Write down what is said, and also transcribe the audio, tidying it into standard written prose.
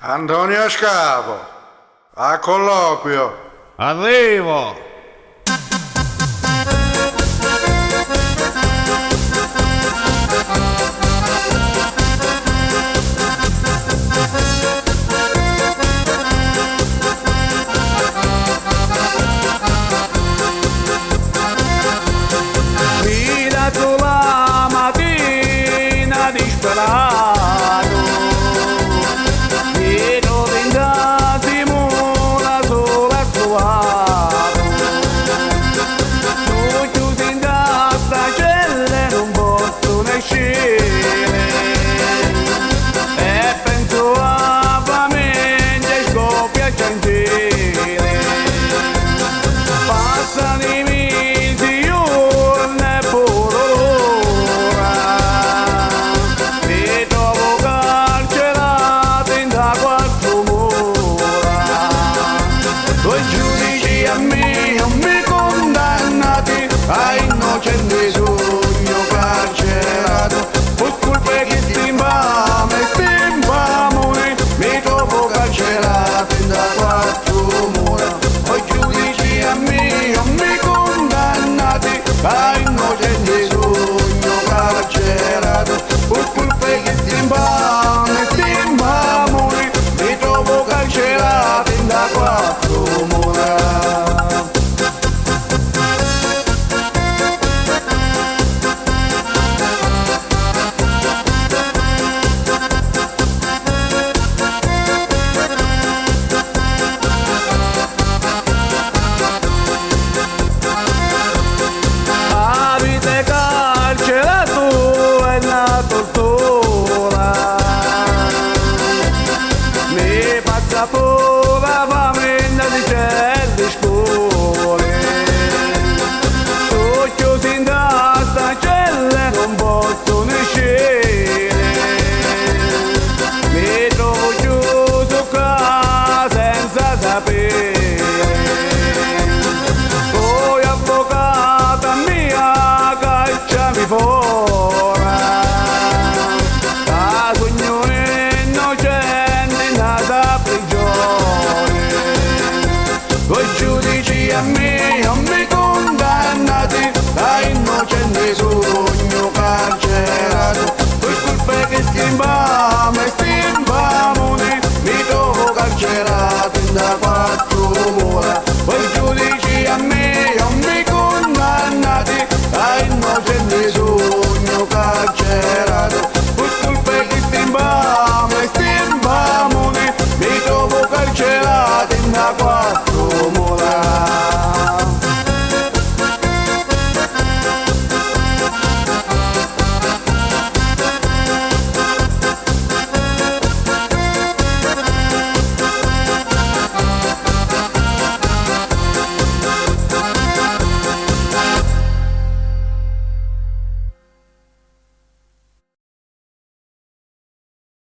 Antonio Scapo, a colloquio. Arrivo! Sfidato la mattina disperato, mi trovo in casimo da sola suato, tu chiusi in casa celle non posso ne uscire, e penso a famiglia e scoppia a gentile, passano i mesi giorni e pure l'ora, mi trovo carcerato in da quattro mura, due giudici a me non mi condannati a innocente sogno carcerato, per colpa che stimbame mi trovo carcerato in da quattro mura, due giudici a me non mi condannati a innocente sogno carcerato, per colpa che stimbame mi trovo carcerato in da quattro mura. Avete carcerato è una tortura, mi pazza pura famiglia di certe scuole, sono chiusi in testa celle non posso ne uscire, mi trovo chiuso qua senza sapere, poi avvocata mia cacciami fuori, da sogno innocente nata prigione, due giudici a me non mi condannati a innocente sogno carcerato, per colpa che stimbame mi trovo carcerato in da quattro mura, due giudici a me non mi condannati a innocente sogno carcerato, per colpa che stimbame mi trovo carcerato in da quattro